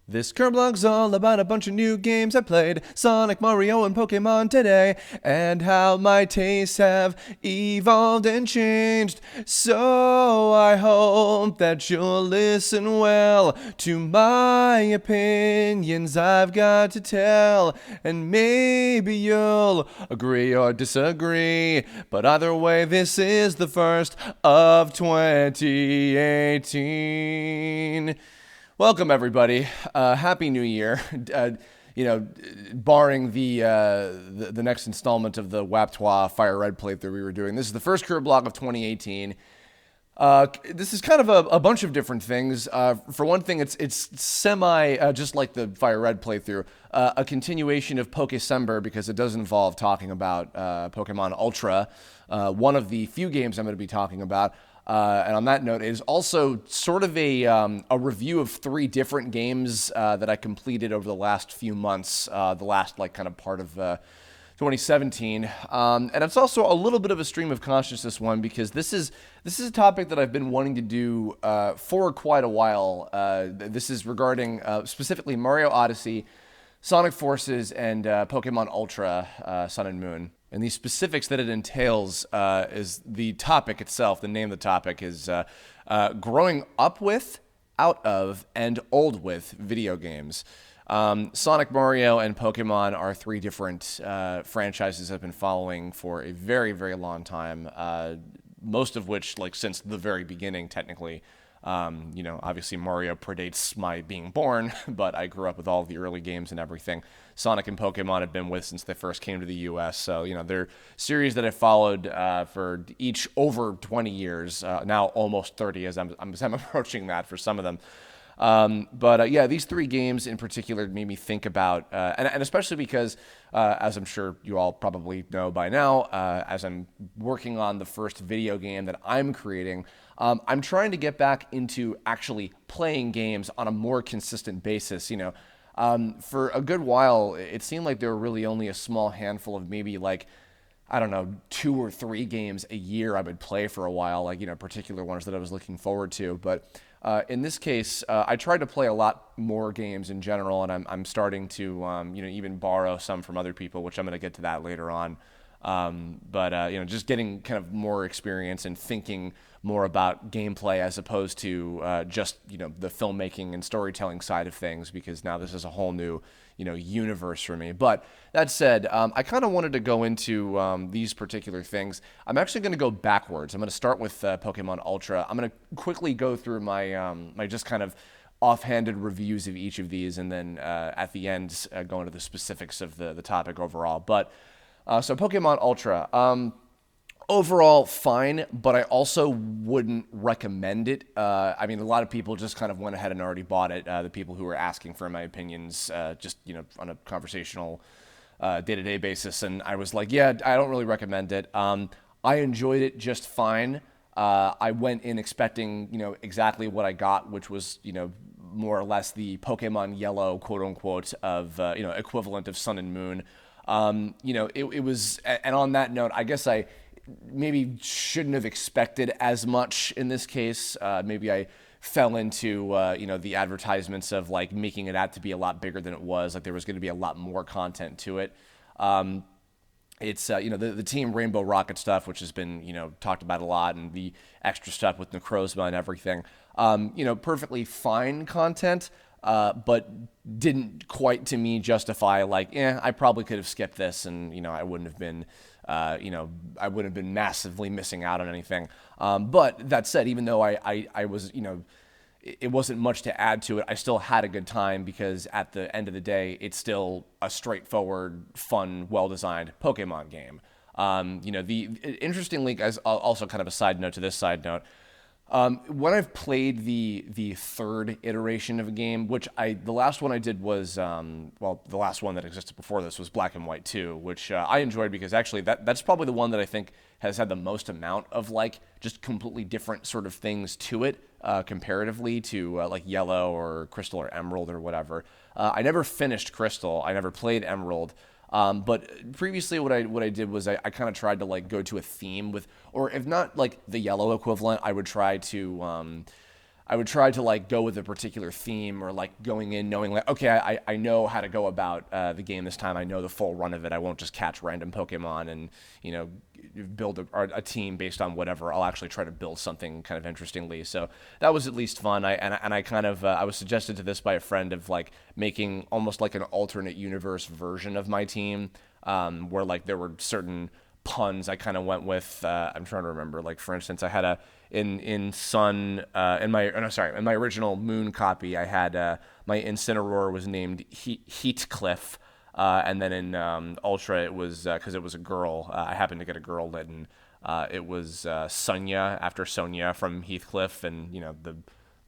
This Kirblog's all about a bunch of new games I played, Sonic, Mario, and Pokemon today, and how my tastes have evolved and changed. So I hope that you'll listen well to my opinions I've got to tell, and maybe you'll agree or disagree, but either way, this is the first of 2018. Welcome, everybody. Happy New Year. Barring the next installment of the Waptois Fire Red playthrough we were doing, this is the first Kirblog of 2018. This is kind of a bunch of different things. For one thing, it's semi just like the Fire Red playthrough, a continuation of Pokecember because it does involve talking about Pokemon Ultra, one of the few games I'm going to be talking about. And on that note, it is also sort of a review of three different games that I completed over the last few months, the last kind of part of 2017. And it's also a little bit of a stream of consciousness one because this is a topic that I've been wanting to do for quite a while. This is regarding specifically Mario Odyssey, Sonic Forces, and Pokemon Ultra, Sun and Moon. And the specifics that it entails is the topic itself. The name of the topic is growing up with, out of, and old with video games. Sonic, Mario, and Pokemon are three different franchises I've been following for a very, very long time. Most of which, since the very beginning, technically. Obviously Mario predates my being born, but I grew up with all the early games and everything. Sonic and Pokemon have been with since they first came to the U.S., so, they're series that I followed for each over 20 years, now almost 30 as I'm approaching that for some of them. But these three games in particular made me think about, and especially because, as I'm sure you all probably know by now, as I'm working on the first video game that I'm creating, I'm trying to get back into actually playing games on a more consistent basis. For a good while, it seemed like there were really only a small handful of maybe I don't know, 2 or 3 games a year I would play for a while, particular ones that I was looking forward to. But in this case, I tried to play a lot more games in general, and I'm starting to, even borrow some from other people, which I'm going to get to that later on. Just getting kind of more experience and thinking more about gameplay as opposed to just, the filmmaking and storytelling side of things, because now this is a whole new, universe for me. But that said, I kind of wanted to go into these particular things. I'm actually going to go backwards. I'm going to start with Pokemon Ultra. I'm going to quickly go through my my just kind of offhanded reviews of each of these, and then at the end go into the specifics of the topic overall. But so Pokemon Ultra, overall fine, but I also wouldn't recommend it. A lot of people just kind of went ahead and already bought it. The people who were asking for my opinions, just on a conversational, day-to-day basis, and I was like, yeah, I don't really recommend it. I enjoyed it just fine. I went in expecting, exactly what I got, which was, more or less the Pokemon Yellow, quote unquote, of, equivalent of Sun and Moon. It was, and on that note, I guess I maybe shouldn't have expected as much in this case. Maybe I fell into, the advertisements of making it out to be a lot bigger than it was. There was going to be a lot more content to it. It's, the Team Rainbow Rocket stuff, which has been, talked about a lot, and the extra stuff with Necrozma and everything. Perfectly fine content. But didn't quite, to me, justify, I probably could have skipped this, and, I wouldn't have been, I wouldn't have been massively missing out on anything. But that said, even though I was, it wasn't much to add to it, I still had a good time because at the end of the day, it's still a straightforward, fun, well-designed Pokemon game. Interestingly, as also kind of a side note to this side note, when I've played the third iteration of a game, which the last one I did was, the last one that existed before this was Black and White 2, which I enjoyed because actually that's probably the one that I think has had the most amount of just completely different sort of things to it, comparatively to Yellow or Crystal or Emerald or whatever. I never finished Crystal. I never played Emerald. But previously what I did was I kind of tried to go to a theme with, or if not the Yellow equivalent, I would try to I would try to like go with a particular theme, or like going in knowing like, okay, I know how to go about the game this time. I know the full run of it. I won't just catch random Pokemon and, you know, build a team based on whatever. I'll actually try to build something kind of interestingly. So that was at least fun. I kind of I was suggested to this by a friend of like making almost like an alternate universe version of my team, where like there were certain puns I kind of went with. I'm trying to remember. Like for instance, I had in Sun in my original Moon copy, I had my Incineroar was named Heatcliff, and then in Ultra it was because it was a girl. I happened to get a girl written. It was Sonya after Sonya from Heathcliff, and you know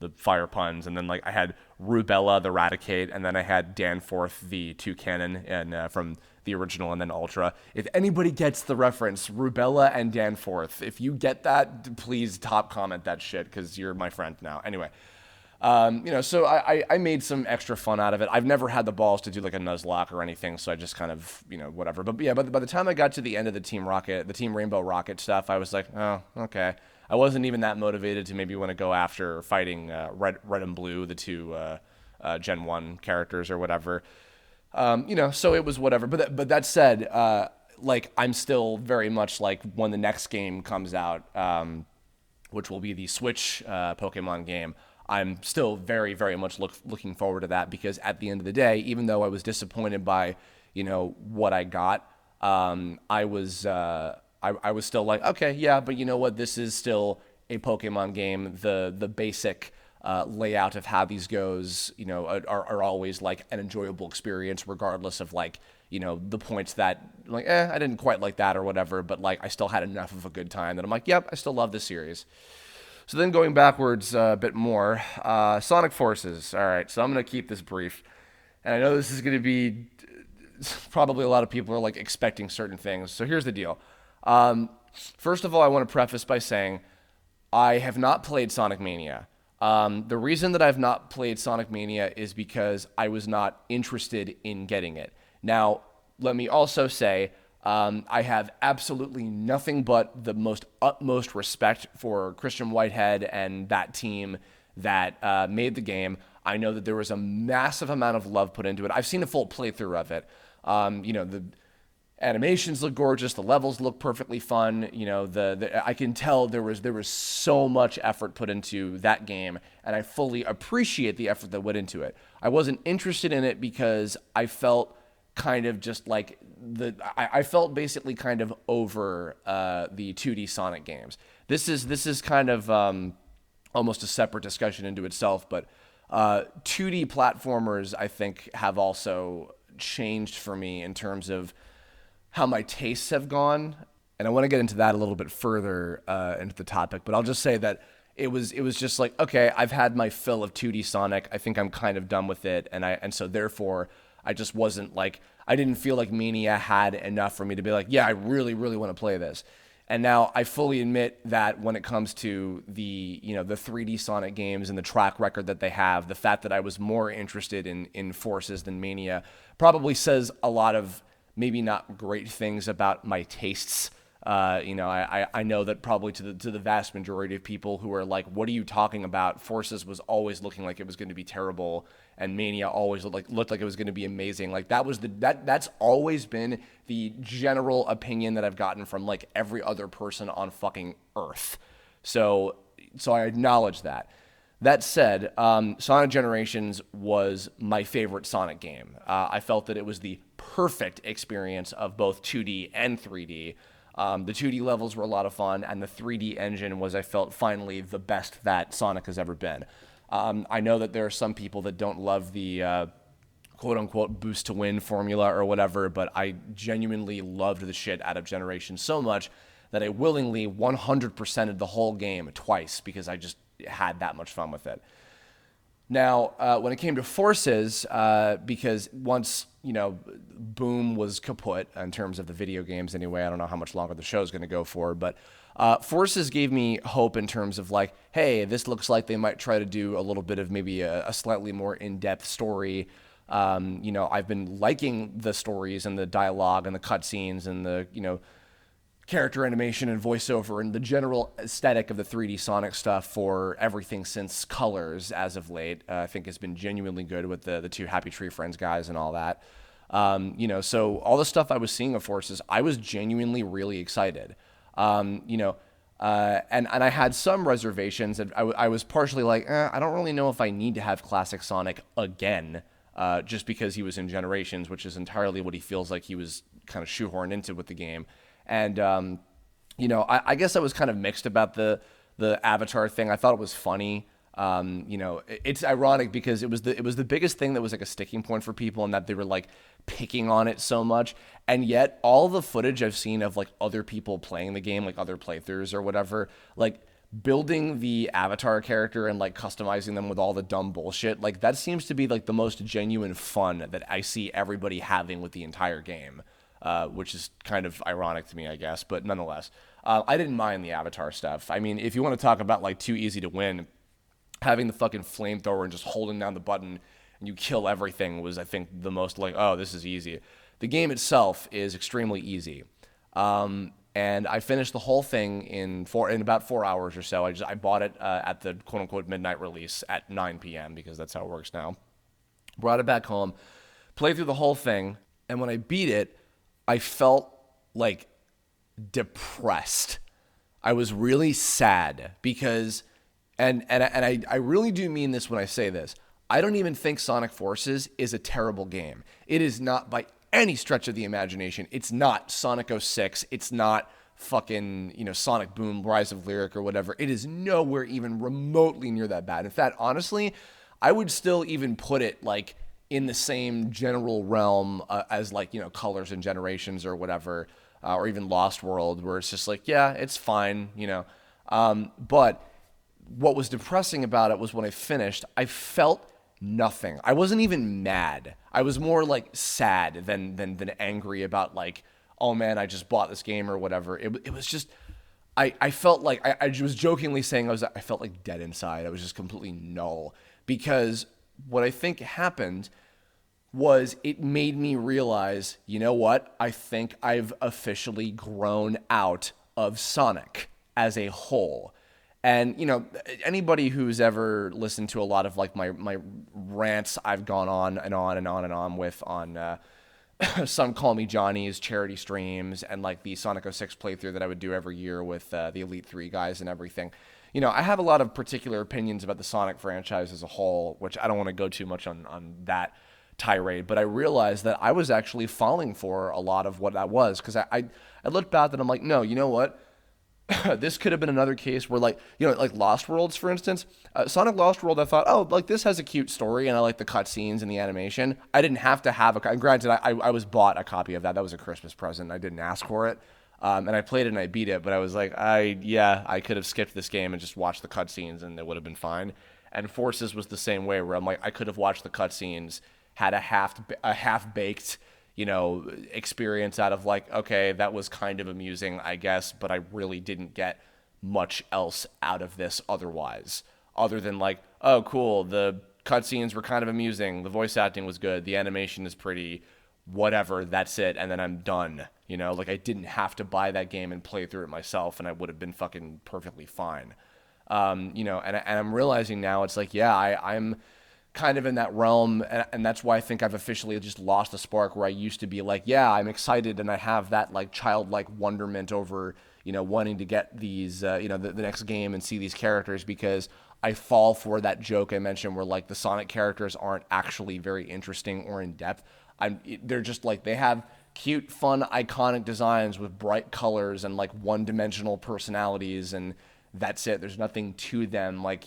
the fire puns, and then like I had Rubella the Raticate, and then I had Danforth the Toucannon, and from the original and then Ultra. If anybody gets the reference, Rubella and Danforth, if you get that, please top comment that shit because you're my friend now. Anyway, you know, so I made some extra fun out of it. I've never had the balls to do like a Nuzlocke or anything, so I just kind of, you know, whatever. But yeah, by the time I got to the end of the Team Rainbow Rocket stuff, I was like, oh, okay. I wasn't even that motivated to maybe want to go after fighting Red and Blue, the two Gen 1 characters or whatever. You know, so it was whatever. But that said, like I'm still very much like when the next game comes out, which will be the Switch Pokemon game, I'm still very, very much looking forward to that, because at the end of the day, even though I was disappointed by, you know, what I got, I was still like, okay, yeah, but you know what? This is still a Pokemon game. The basic layout of how these goes, you know, are always like an enjoyable experience, regardless of like, you know, the points that like, I didn't quite like that or whatever, but like I still had enough of a good time that I'm like, yep, I still love this series. So then going backwards a bit more, Sonic Forces. All right, so I'm going to keep this brief. And I know this is going to be probably a lot of people are like expecting certain things. So here's the deal. First of all, I want to preface by saying I have not played Sonic Mania. The reason that I've not played Sonic Mania is because I was not interested in getting it. Now, let me also say, I have absolutely nothing but the utmost respect for Christian Whitehead and that team that made the game. I know that there was a massive amount of love put into it. I've seen a full playthrough of it. You know, the animations look gorgeous. The levels look perfectly fun. You know, I can tell there was so much effort put into that game, and I fully appreciate the effort that went into it. I wasn't interested in it because I felt kind of just like I felt basically kind of over the 2D Sonic games. This is kind of almost a separate discussion into itself, but 2D platformers I think have also changed for me in terms of how my tastes have gone, and I want to get into that a little bit further into the topic. But I'll just say that it was just like, okay, I've had my fill of 2D Sonic. I think I'm kind of done with it, and so therefore I just wasn't like, I didn't feel like Mania had enough for me to be like, yeah, I really, really want to play this. And now I fully admit that when it comes to the 3D Sonic games and the track record that they have, the fact that I was more interested in Forces than Mania probably says a lot of maybe not great things about my tastes. You know, I know that probably to the vast majority of people who are like, what are you talking about? Forces was always looking like it was going to be terrible, and Mania always looked like it was going to be amazing. Like that's always been the general opinion that I've gotten from like every other person on fucking Earth. So I acknowledge that. That said, Sonic Generations was my favorite Sonic game. I felt that it was the perfect experience of both 2D and 3D. The 2D levels were a lot of fun, and the 3D engine was, I felt, finally the best that Sonic has ever been. I know that there are some people that don't love the quote-unquote boost to win formula or whatever, but I genuinely loved the shit out of Generations so much that I willingly 100%ed the whole game twice because I just had that much fun with it. Now, when it came to Forces, because once, you know, Boom was kaput in terms of the video games anyway, I don't know how much longer the show is going to go for, but Forces gave me hope in terms of like, hey, this looks like they might try to do a little bit of maybe a slightly more in-depth story. You know, I've been liking the stories and the dialogue and the cutscenes and the, you know, character animation and voiceover and the general aesthetic of the 3D Sonic stuff for everything since Colors as of late. I think has been genuinely good with the two Happy Tree Friends guys and all that. So all the stuff I was seeing of Forces, I was genuinely really excited. And I had some reservations. And I was partially like, I don't really know if I need to have classic Sonic again, just because he was in Generations, which is entirely what he feels like he was kind of shoehorned into with the game. And, I guess I was kind of mixed about the Avatar thing. I thought it was funny. It's ironic because it was the biggest thing that was like a sticking point for people, and that they were like picking on it so much. And yet all the footage I've seen of like other people playing the game, like other playthroughs or whatever, like building the Avatar character and like customizing them with all the dumb bullshit, like that seems to be like the most genuine fun that I see everybody having with the entire game. Which is kind of ironic to me, I guess, but nonetheless, I didn't mind the Avatar stuff. I mean, if you want to talk about like too easy to win, having the fucking flamethrower and just holding down the button and you kill everything was, I think, the most like, oh, this is easy. The game itself is extremely easy, and I finished the whole thing in about 4 hours or so. I bought it at the quote unquote midnight release at 9 p.m. because that's how it works now. Brought it back home, played through the whole thing, and when I beat it, I felt like depressed. I was really sad because, and I really do mean this when I say this, I don't even think Sonic Forces is a terrible game. It is not by any stretch of the imagination. It's not Sonic 06. It's not fucking, Sonic Boom, Rise of Lyric or whatever. It is nowhere even remotely near that bad. In fact, honestly, I would still even put it like in the same general realm as like, Colors and Generations or whatever, or even Lost World, where it's just like, yeah, it's fine, but what was depressing about it was when I finished, I felt nothing. I wasn't even mad. I was more like sad than angry about like, oh man, I just bought this game or whatever. It was just, I felt like, I was jokingly saying I felt like dead inside. I was just completely null, because what I think happened was it made me realize, you know what? I think I've officially grown out of Sonic as a whole. And, anybody who's ever listened to a lot of like my rants I've gone on and on and on and on with on some Call Me Johnny's charity streams and like the Sonic 06 playthrough that I would do every year with the Elite 3 guys and everything. I have a lot of particular opinions about the Sonic franchise as a whole, which I don't want to go too much on that tirade, but I realized that I was actually falling for a lot of what that was, because I looked back and I'm like, no, you know what? This could have been another case where like Lost Worlds, for instance, Sonic Lost World, I thought, oh, like this has a cute story and I like the cutscenes and the animation. I didn't have to have granted, I was bought a copy of that. That was a Christmas present. I didn't ask for it. And I played it and I beat it, but I was like, I could have skipped this game and just watched the cutscenes and it would have been fine. And Forces was the same way, where I'm like, I could have watched the cutscenes, had a half-baked, experience out of like, okay, that was kind of amusing, I guess, but I really didn't get much else out of this otherwise, other than like, oh, cool, the cutscenes were kind of amusing, the voice acting was good, the animation is pretty, whatever, that's it, and then I'm done. Like I didn't have to buy that game and play through it myself, and I would have been fucking perfectly fine. And I'm realizing now it's like, yeah, I'm kind of in that realm, and that's why I think I've officially just lost the spark, where I used to be like, yeah, I'm excited and I have that like childlike wonderment over, wanting to get these, the next game and see these characters, because I fall for that joke I mentioned where like the Sonic characters aren't actually very interesting or in depth. They're just like, they have cute, fun, iconic designs with bright colors and like one-dimensional personalities, and that's it. There's nothing to them, like,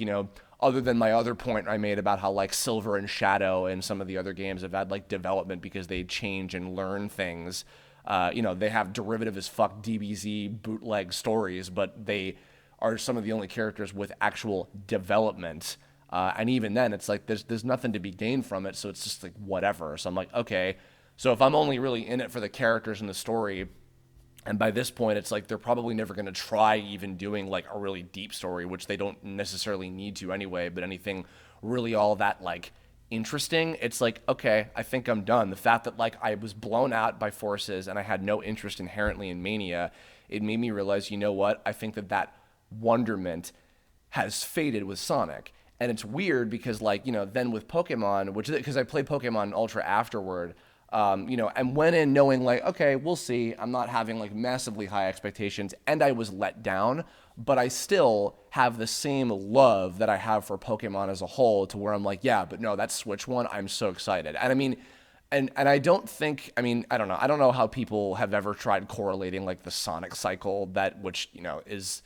other than my other point I made about how like Silver and Shadow and some of the other games have had like development because they change and learn things. They have derivative as fuck DBZ bootleg stories, but they are some of the only characters with actual development. And even then, it's like there's nothing to be gained from it, so it's just like whatever. So I'm like, okay, so if I'm only really in it for the characters and the story, and by this point, it's like they're probably never going to try even doing like a really deep story, which they don't necessarily need to anyway, but anything really all that like interesting, it's like, okay, I think I'm done. The fact that like I was blown out by Forces and I had no interest inherently in Mania it made me realize, you know what? I think that wonderment has faded with Sonic. And it's weird because, like, then with Pokemon, which because I played Pokemon Ultra afterward, and went in knowing, like, okay, we'll see. I'm not having, like, massively high expectations, and I was let down, but I still have the same love that I have for Pokemon as a whole, to where I'm like, yeah, but no, that Switch one, I'm so excited. And I mean, and I don't think, I don't know. I don't know how people have ever tried correlating, like, the Sonic cycle, which is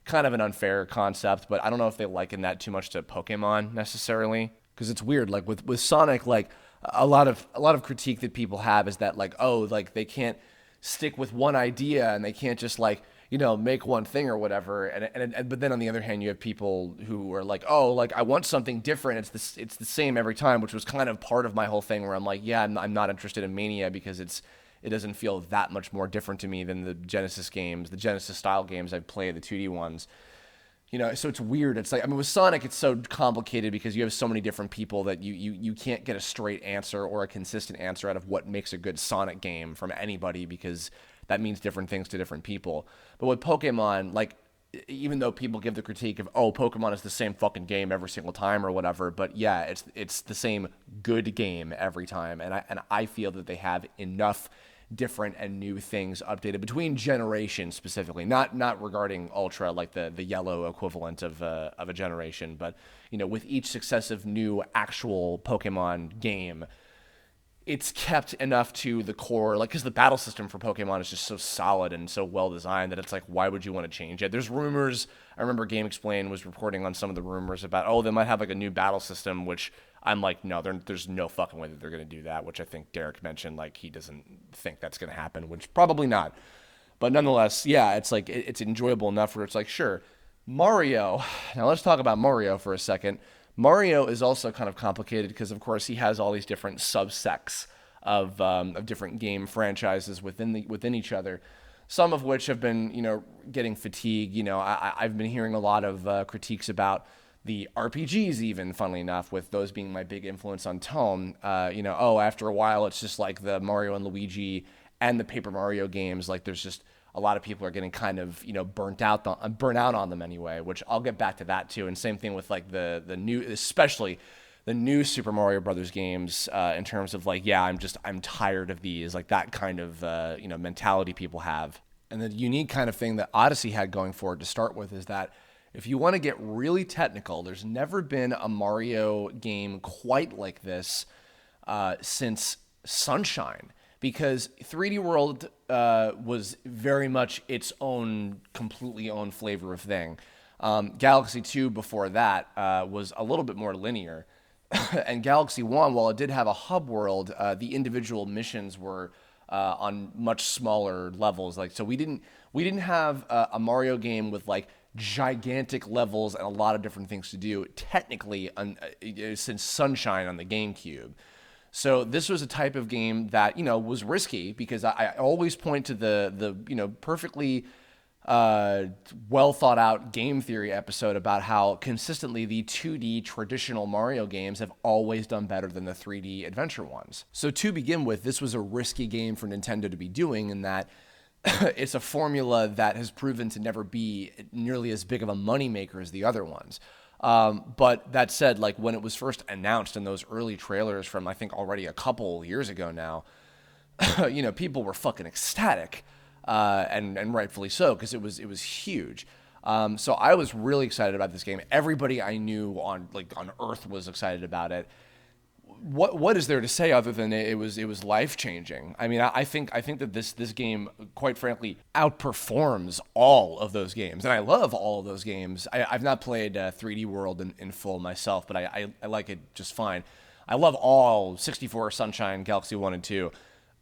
kind of an unfair concept, but I don't know if they liken that too much to Pokemon necessarily, because it's weird. Like with Sonic, like a lot of critique that people have is that, like, oh, like they can't stick with one idea and they can't just, like, make one thing or whatever. And but then on the other hand, you have people who are like, oh, like I want something different. It's the same every time, which was kind of part of my whole thing where I'm like, yeah, I'm not interested in Mania because it doesn't feel that much more different to me than the Genesis games, the Genesis style games I've played, the 2D ones. So it's weird. It's like, with Sonic, it's so complicated because you have so many different people that you can't get a straight answer or a consistent answer out of what makes a good Sonic game from anybody, because that means different things to different people. But with Pokemon, like, even though people give the critique of, oh, Pokemon is the same fucking game every single time or whatever, but yeah, it's the same good game every time, and I feel that they have enough different and new things updated between generations, specifically, not regarding Ultra, like the yellow equivalent of a generation, but with each successive new actual Pokemon game, it's kept enough to the core, like, because the battle system for Pokemon is just so solid and so well designed that it's like, why would you want to change it? There's rumors. I remember Game Explain was reporting on some of the rumors about, oh, they might have like a new battle system, which I'm like, no, there's no fucking way that they're going to do that, which I think Derek mentioned, like, he doesn't think that's going to happen, which probably not. But nonetheless, yeah, it's like, it's enjoyable enough where it's like, sure, Mario. Now let's talk about Mario for a second. Mario is also kind of complicated because, of course, he has all these different subsects of different game franchises within each other. Some of which have been, getting fatigued. I've been hearing a lot of critiques about the RPGs, even, funnily enough, with those being my big influence on tone. After a while, it's just like the Mario and Luigi and the Paper Mario games. Like, there's just a lot of people are getting kind of, burnt out on them anyway, which I'll get back to that too. And same thing with, like, the new, especially the new Super Mario Brothers games, in terms of, like, yeah, I'm tired of these, like, that kind of, mentality people have. And the unique kind of thing that Odyssey had going for it to start with is that if you want to get really technical, there's never been a Mario game quite like this since Sunshine. Because 3D World was very much its own, completely own flavor of thing. Galaxy 2 before that was a little bit more linear. And Galaxy 1, while it did have a hub world, the individual missions were on much smaller levels. Like, so we didn't have a Mario game with, like, gigantic levels and a lot of different things to do, technically, since Sunshine on the GameCube. So this was a type of game that, was risky, because I always point to the perfectly well thought out game theory episode about how consistently the 2D traditional Mario games have always done better than the 3D adventure ones. So to begin with, this was a risky game for Nintendo to be doing, in that it's a formula that has proven to never be nearly as big of a moneymaker as the other ones. But that said, like, when it was first announced in those early trailers from, I think, already a couple years ago now, people were fucking ecstatic, and rightfully so, because it was huge. So I was really excited about this game. Everybody I knew on Earth was excited about it. What is there to say other than it was life-changing? I mean, I think that this game, quite frankly, outperforms all of those games, and I love all of those games. I've not played 3D World in full myself, but I like it just fine. I love all 64, Sunshine, Galaxy 1 and 2.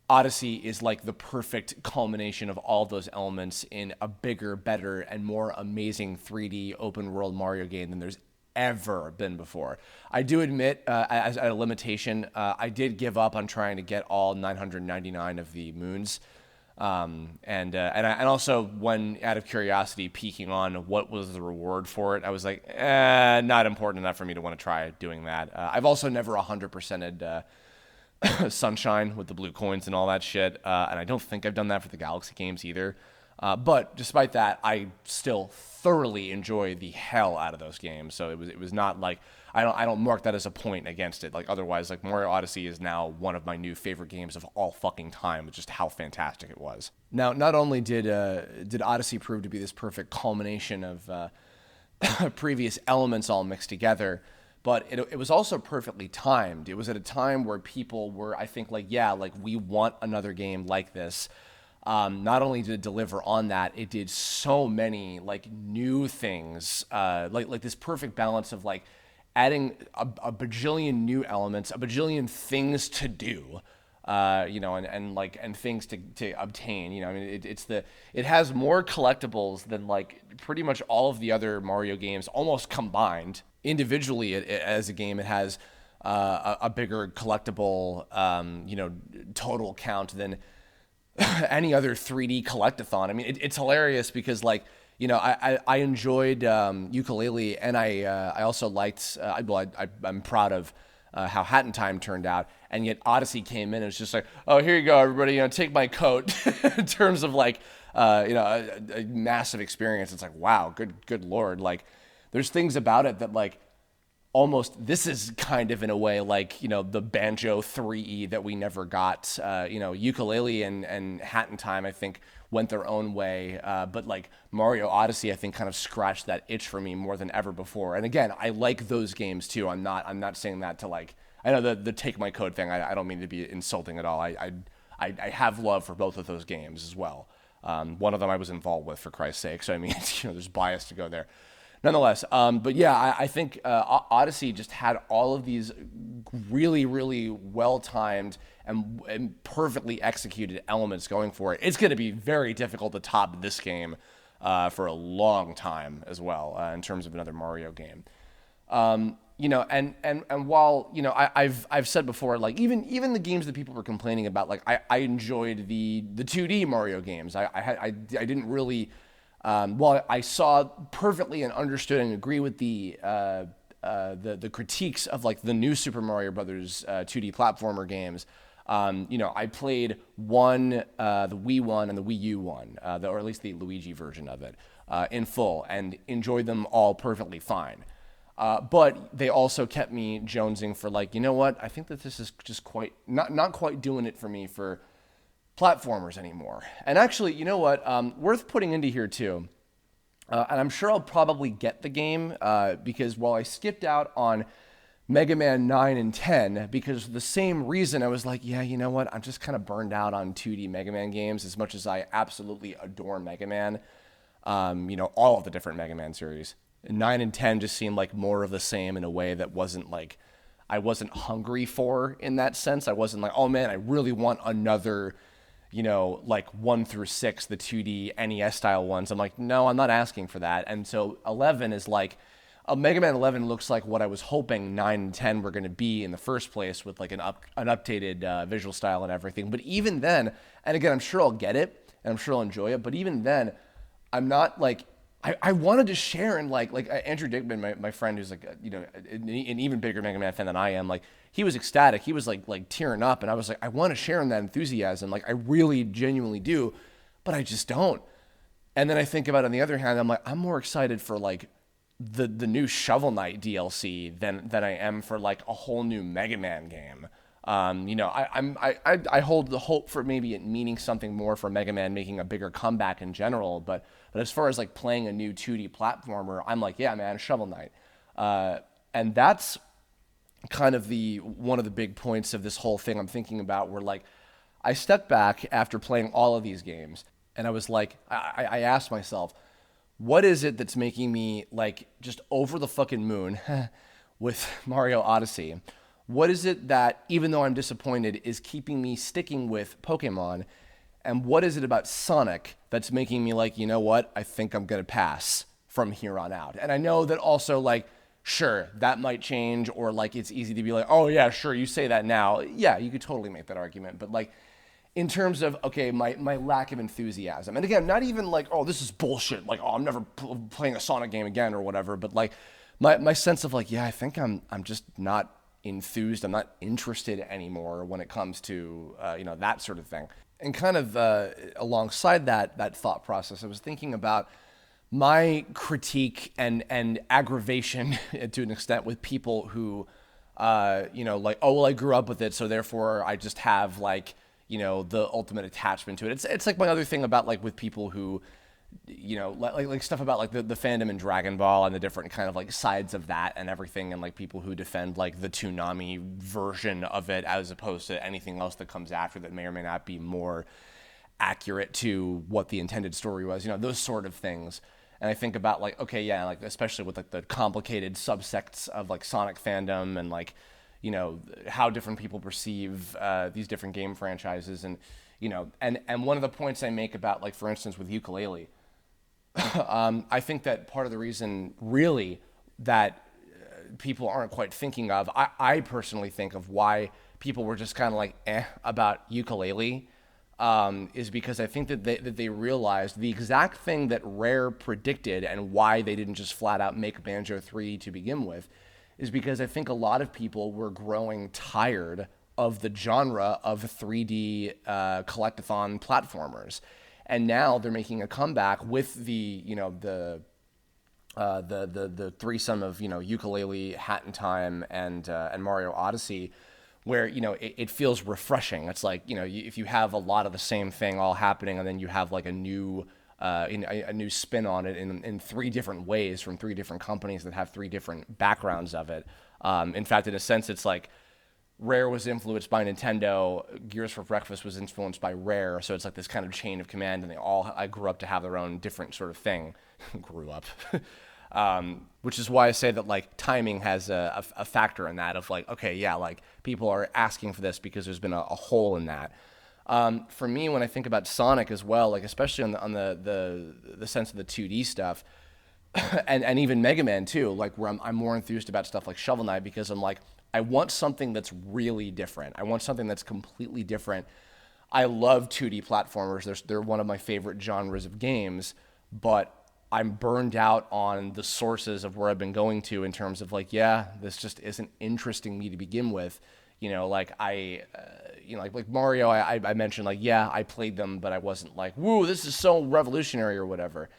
Odyssey is like the perfect culmination of all of those elements in a bigger, better, and more amazing 3D open-world Mario game than there's ever been before. I do admit, as a limitation, I did give up on trying to get all 999 of the moons, and also, when out of curiosity, peeking on what was the reward for it, I was like, not important enough for me to want to try doing that. I've also never 100%ed Sunshine with the blue coins and all that shit, and I don't think I've done that for the Galaxy games either. But despite that, I still thoroughly enjoy the hell out of those games. So it was not like I don't mark that as a point against it. Like otherwise, like Mario Odyssey is now one of my new favorite games of all fucking time. With just how fantastic it was. Now, not only did Odyssey prove to be this perfect culmination of previous elements all mixed together, but it was also perfectly timed. It was at a time where people were, I think, like, yeah, like we want another game like this. Not only did it deliver on that, it did so many like new things, like this perfect balance of like adding a bajillion new elements, a bajillion things to do, and things to obtain. I mean, it has more collectibles than like pretty much all of the other Mario games almost combined. Individually, as a game, it has a bigger collectible, total count than any other 3D collectathon. I mean, it's hilarious because like, I enjoyed Ukulele, and I also liked. I'm proud of how Hat in Time turned out, and yet Odyssey came in and it's just like, oh, here you go, everybody, take my coat. In terms of like, a massive experience. It's like, wow, good lord, like, there's things about it that like. Almost, this is kind of in a way like, the Banjo 3E that we never got. Ukulele and Hat in Time, I think, went their own way. But like Mario Odyssey, I think, kind of scratched that itch for me more than ever before. And again, I like those games too. I'm not saying that to like, I know the take my code thing. I don't mean to be insulting at all. I have love for both of those games as well. One of them I was involved with, for Christ's sake. So I mean, there's bias to go there. Nonetheless, but yeah, I think Odyssey just had all of these really, really well-timed and perfectly executed elements going for it. It's going to be very difficult to top this game for a long time as well, in terms of another Mario game. And while I've said before, like even the games that people were complaining about, like I enjoyed the 2D Mario games. I didn't really. While I saw perfectly and understood and agree with the critiques of like the new Super Mario Brothers 2D platformer games, I played the Wii one and the Wii U one, or at least the Luigi version of it, in full, and enjoyed them all perfectly fine. But they also kept me jonesing for like, you know what? I think that this is just not quite doing it for me for platformers anymore. And actually, you know what? Worth putting into here too. And I'm sure I'll probably get the game because while I skipped out on Mega Man 9 and 10 because of the same reason, I was like, yeah, you know what? I'm just kind of burned out on 2D Mega Man games as much as I absolutely adore Mega Man. All of the different Mega Man series. 9 and 10 just seemed like more of the same in a way that wasn't like I wasn't hungry for in that sense. I wasn't like, oh man, I really want another like 1 through 6, the 2D NES style ones. I'm like, no, I'm not asking for that. And so 11 is like, Mega Man 11 looks like what I was hoping 9 and 10 were going to be in the first place, with like an updated visual style and everything. But even then, and again, I'm sure I'll get it and I'm sure I'll enjoy it. But even then, I'm not like, I wanted to share, and like Andrew Dickman, my friend, who's like an even bigger Mega Man fan than I am, like he was ecstatic. He was like tearing up, and I was like, I want to share in that enthusiasm. Like I really genuinely do, but I just don't. And then I think about it on the other hand, I'm like, I'm more excited for like the new Shovel Knight DLC than I am for like a whole new Mega Man game. I hold the hope for maybe it meaning something more for Mega Man making a bigger comeback in general, but as far as like playing a new 2D platformer, I'm like, yeah, man, Shovel Knight. And that's kind of one of the big points of this whole thing I'm thinking about, where like I stepped back after playing all of these games and I was like, I asked myself, what is it that's making me like just over the fucking moon with Mario Odyssey? What is it that, even though I'm disappointed, is keeping me sticking with Pokemon? And what is it about Sonic that's making me like, you know what, I think I'm going to pass from here on out? And I know that also, like, sure, that might change, or like it's easy to be like, oh yeah, sure, you say that now. Yeah, you could totally make that argument. But like, in terms of, okay, my lack of enthusiasm. And again, not even like, oh, this is bullshit. Like, oh, I'm never playing a Sonic game again or whatever. But like, my sense of like, yeah, I think I'm just not enthused. I'm not interested anymore when it comes to that sort of thing. And kind of alongside that thought process, I was thinking about my critique and aggravation to an extent with people who, like, oh, well, I grew up with it, so therefore I just have like, the ultimate attachment to it. It's like my other thing about like with people who, like stuff about like the fandom in Dragon Ball and the different kind of like sides of that and everything, and like people who defend like the Toonami version of it as opposed to anything else that comes after that may or may not be more accurate to what the intended story was, those sort of things. And I think about like, okay, yeah, like especially with like the complicated subsects of like Sonic fandom and like, how different people perceive these different game franchises. And, and one of the points I make about like, for instance, with Yooka-Laylee, I think that part of the reason really that people aren't quite thinking of, I personally think of why people were just kind of like about Yooka-Laylee, is because I think that they realized the exact thing that Rare predicted and why they didn't just flat out make Banjo 3 to begin with, is because I think a lot of people were growing tired of the genre of 3D collectathon platformers. And now they're making a comeback with the threesome of Yooka-Laylee, Hat in Time, and Mario Odyssey, where it feels refreshing. It's like if you have a lot of the same thing all happening, and then you have like a new spin on it in three different ways from three different companies that have three different backgrounds of it. In fact, in a sense, it's like Rare was influenced by Nintendo, Gears for Breakfast was influenced by Rare, so it's like this kind of chain of command, and I grew up to have their own different sort of thing. Grew up. Which is why I say that like timing has a factor in that of like, okay, yeah, like people are asking for this because there's been a hole in that. For me, when I think about Sonic as well, like especially on the sense of the 2D stuff, and even Mega Man too, like where I'm more enthused about stuff like Shovel Knight, because I'm like, I want something that's really different. I want something that's completely different. I love 2D platformers. They're one of my favorite genres of games, but I'm burned out on the sources of where I've been going to in terms of like, yeah, this just isn't interesting me to begin with. Like like Mario, I mentioned like, yeah, I played them, but I wasn't like, woo, this is so revolutionary or whatever.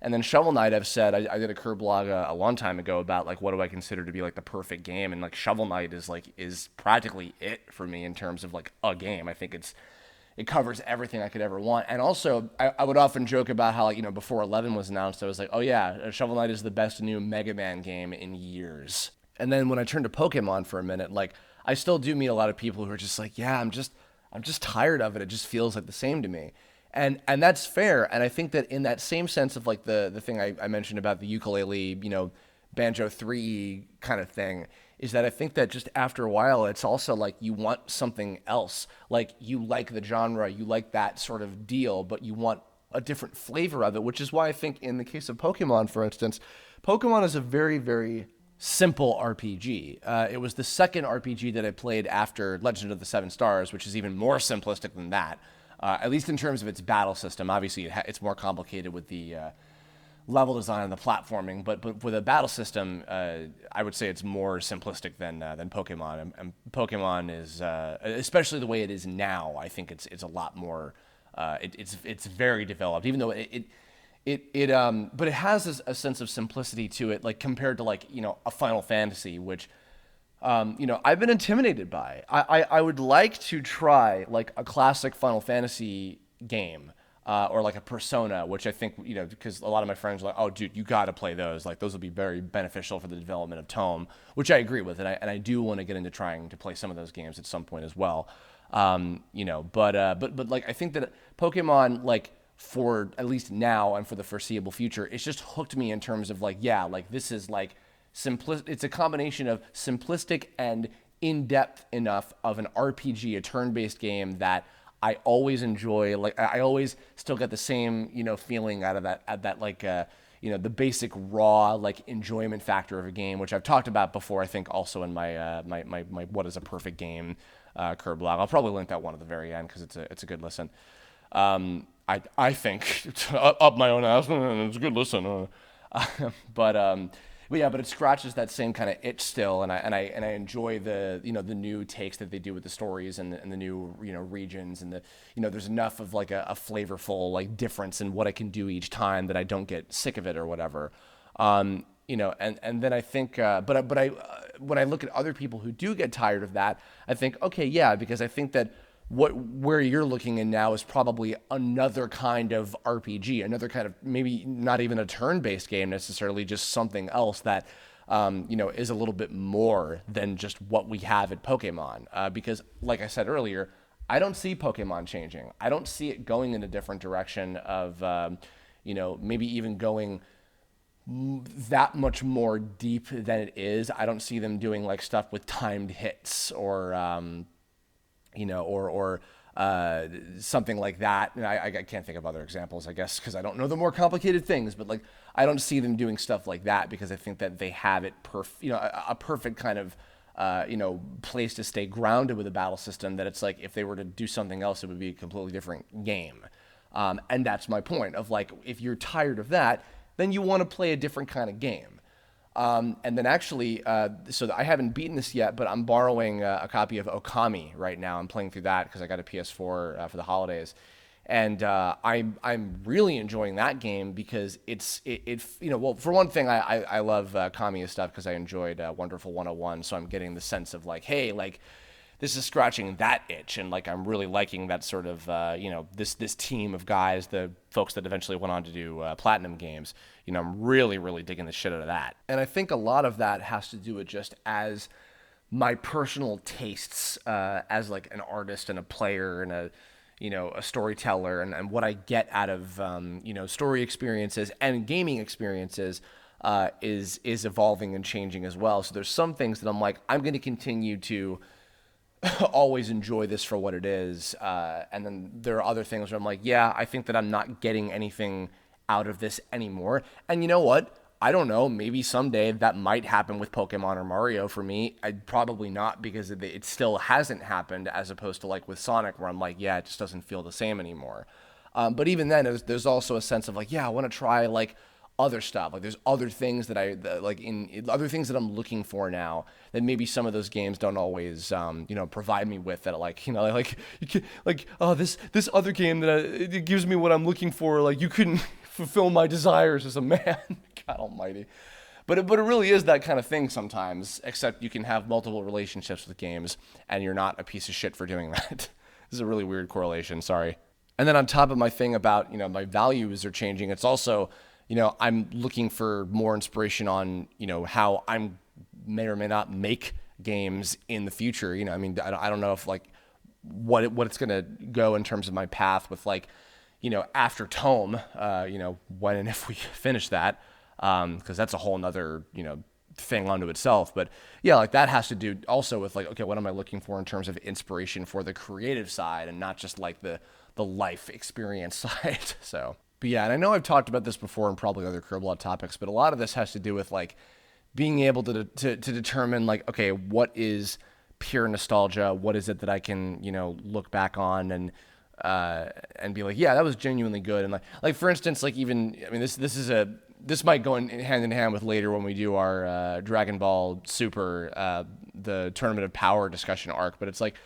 And then Shovel Knight, I've said, I did a Kirblog a long time ago about like, what do I consider to be like the perfect game? And like Shovel Knight is practically it for me in terms of like a game. I think it covers everything I could ever want. And also, I would often joke about how, like, before 11 was announced, I was like, oh yeah, Shovel Knight is the best new Mega Man game in years. And then when I turned to Pokemon for a minute, like, I still do meet a lot of people who are just like, yeah, I'm just tired of it. It just feels like the same to me. And that's fair. And I think that in that same sense of like the thing I mentioned about the Yooka-Laylee, Banjo 3 kind of thing, is that I think that just after a while, it's also like you want something else. Like you like the genre, you like that sort of deal, but you want a different flavor of it, which is why I think in the case of Pokemon, for instance, Pokemon is a very, very simple RPG. It was the second RPG that I played after Legend of the Seven Stars, which is even more simplistic than that, at least in terms of its battle system. Obviously, it's more complicated with the level design and the platforming, but with a battle system, I would say it's more simplistic than Pokemon. And Pokemon is, especially the way it is now, I think it's a lot more. It's very developed, even though but it has a sense of simplicity to it, like compared to like a Final Fantasy, which I've been intimidated by. I would like to try like a classic Final Fantasy game. Or like a Persona, which I think, because a lot of my friends are like, oh, dude, you got to play those. Like, those will be very beneficial for the development of Tome, which I agree with. And I do want to get into trying to play some of those games at some point as well. But like, I think that Pokemon, like, for at least now and for the foreseeable future, it's just hooked me in terms of like, yeah, like this is like it's a combination of simplistic and in-depth enough of an RPG, a turn-based game that I always enjoy. Like I always still get the same, feeling out of that like, the basic raw like enjoyment factor of a game, which I've talked about before. I think also in my my What is a Perfect Game Kirblog. I'll probably link that one at the very end because it's a good listen. I think up my own ass. It's a good listen, but But yeah, but it scratches that same kind of itch still, and I enjoy the the new takes that they do with the stories and the new regions and the there's enough of like a flavorful like difference in what I can do each time that I don't get sick of it or whatever. And then I think, but I when I look at other people who do get tired of that, I think, okay, yeah, because I think that where you're looking in now is probably another kind of RPG, another kind of maybe not even a turn-based game necessarily, just something else that is a little bit more than just what we have at Pokemon. Because, like I said earlier, I don't see Pokemon changing. I don't see it going in a different direction of, maybe even going that much more deep than it is. I don't see them doing like stuff with timed hits or something like that. And I can't think of other examples, I guess, because I don't know the more complicated things. But like, I don't see them doing stuff like that because I think that they have it a perfect kind of place to stay grounded with a battle system. That it's like if they were to do something else, it would be a completely different game. And that's my point of like, if you're tired of that, then you want to play a different kind of game. And then actually, so I haven't beaten this yet, but I'm borrowing a copy of Okami right now. I'm playing through that because I got a PS4 for the holidays, and I'm really enjoying that game because it's well, for one thing, I love Kamiya stuff because I enjoyed Wonderful 101, so I'm getting the sense of like, hey, like this is scratching that itch, and like I'm really liking that sort of this team of guys, the folks that eventually went on to do Platinum Games. I'm really really digging the shit out of that, and I think a lot of that has to do with just as my personal tastes as like an artist and a player and a storyteller and what I get out of story experiences and gaming experiences is evolving and changing as well. So there's some things that I'm like, I'm going to continue to always enjoy this for what it is. And then there are other things where I'm like, yeah, I think that I'm not getting anything out of this anymore. And you know what? I don't know. Maybe someday that might happen with Pokemon or Mario for me. I'd probably not because it still hasn't happened as opposed to like with Sonic where I'm like, yeah, it just doesn't feel the same anymore. But even then, there's also a sense of like, yeah, I want to try like other stuff. Like there's other things that like in other things that I'm looking for now that maybe some of those games don't always provide me with. That like like you can, like oh this other game that it gives me what I'm looking for. Like you couldn't fulfill my desires as a man. God Almighty. But it really is that kind of thing sometimes. Except you can have multiple relationships with games and you're not a piece of shit for doing that. This is a really weird correlation. Sorry. And then on top of my thing about my values are changing, it's also I'm looking for more inspiration on, how I may or may not make games in the future. I mean, I don't know if like what it's going to go in terms of my path with like, after Tome, when and if we finish that, because that's a whole nother, thing unto itself. But yeah, like that has to do also with like, okay, what am I looking for in terms of inspiration for the creative side and not just like the life experience side. So. But yeah, and I know I've talked about this before and probably other Kirblog topics, but a lot of this has to do with like being able to determine like, okay, what is pure nostalgia? What is it that I can, look back on and be like, yeah, that was genuinely good. And like for instance, like even, I mean, this might go hand in hand with later when we do our Dragon Ball Super, the Tournament of Power discussion arc, but it's like,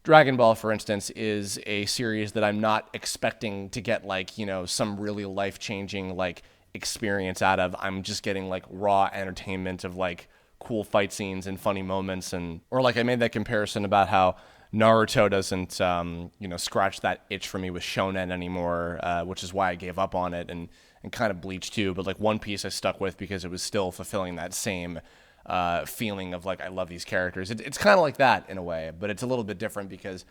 Dragon Ball, for instance, is a series that I'm not expecting to get like, some really life-changing like experience out of. I'm just getting like raw entertainment of like cool fight scenes and funny moments or like I made that comparison about how Naruto doesn't scratch that itch for me with shonen anymore, which is why I gave up on it and kind of Bleach too, but like One Piece I stuck with because it was still fulfilling that same feeling of like I love these characters. It's kind of like that in a way, but it's a little bit different because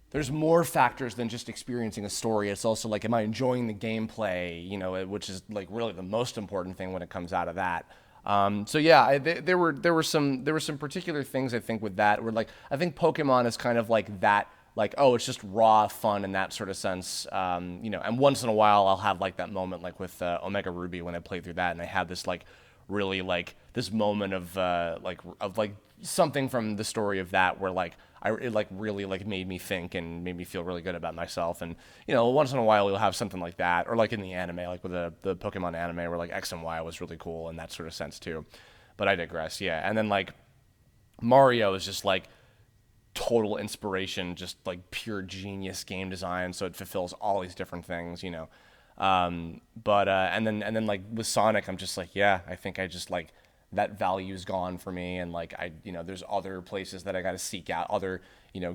there's more factors than just experiencing a story. It's also like, am I enjoying the gameplay? Which is like really the most important thing when it comes out of that. So yeah, there were some particular things I think with that where like I think Pokemon is kind of like that. Like, oh, it's just raw fun in that sort of sense, and once in a while I'll have like that moment like with Omega Ruby when I played through that and I had this like really like this moment of something from the story of that where like it like really like made me think and made me feel really good about myself. And you know, once in a while you'll have something like that, or like in the anime, like with the Pokemon anime, where like X and Y was really cool in that sort of sense too. But I digress. Yeah, and then like Mario is just like total inspiration, just like pure genius game design. So it fulfills all these different things, you know. But and then like with Sonic, I'm just like, yeah, I think I just like that value's gone for me, and like there's other places that I got to seek out, other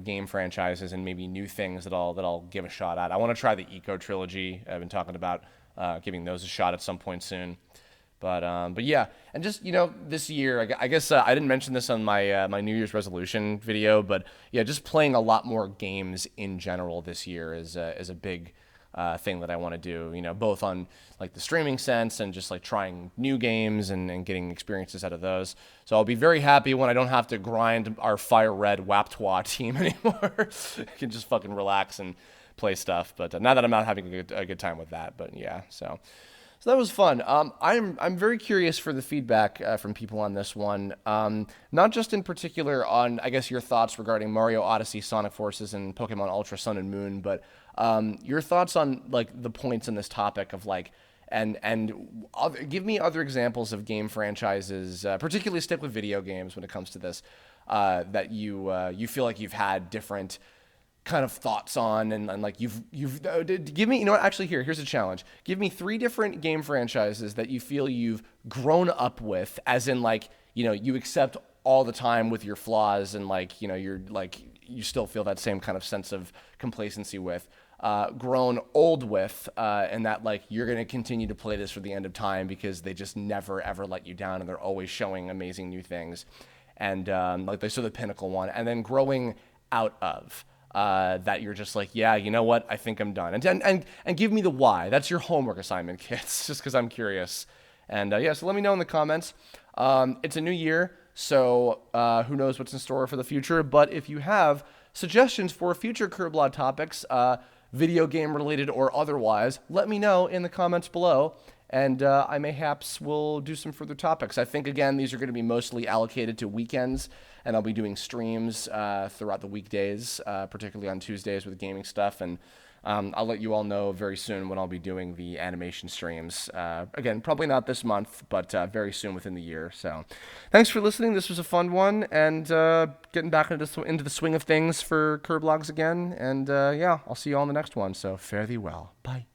game franchises and maybe new things that I'll give a shot at. I want to try the Eco trilogy. I've been talking about giving those a shot at some point soon. But yeah, and just this year, I guess I didn't mention this on my my New Year's resolution video, but yeah, just playing a lot more games in general this year is a big thing that I want to do. Both on like the streaming sense and just like trying new games and getting experiences out of those. So I'll be very happy when I don't have to grind our Fire Red Waptwa team anymore. I can just fucking relax and play stuff. But now that I'm not having a good time with that, but yeah, so that was fun. I'm very curious for the feedback from people on this one. Not just in particular on, I guess, your thoughts regarding Mario Odyssey, Sonic Forces, and Pokemon Ultra Sun and Moon, but your thoughts on like the points in this topic of like, give me other examples of game franchises, particularly stick with video games when it comes to this, that you feel like you've had different kind of thoughts on, and like you've give me, actually, here's a challenge. Give me 3 different game franchises that you feel you've grown up with, as in like you accept all the time with your flaws, and like you're like you still feel that same kind of sense of complacency with, grown old with, and that like you're gonna continue to play this for the end of time because they just never ever let you down and they're always showing amazing new things, and like they the pinnacle one, and then growing out of. That you're just like, yeah, you know what? I think I'm done. And give me the why. That's your homework assignment, kids, just because I'm curious. And yeah, so let me know in the comments. It's a new year, so who knows what's in store for the future. But if you have suggestions for future Kirblog topics, video game related or otherwise, let me know in the comments below. And I mayhaps will do some further topics. I think, again, these are going to be mostly allocated to weekends, and I'll be doing streams throughout the weekdays, particularly on Tuesdays with gaming stuff. And I'll let you all know very soon when I'll be doing the animation streams. Again, probably not this month, but very soon within the year. So thanks for listening. This was a fun one, and getting back into the swing of things for Kirblogs again. And yeah, I'll see you all in the next one. So fare thee well. Bye.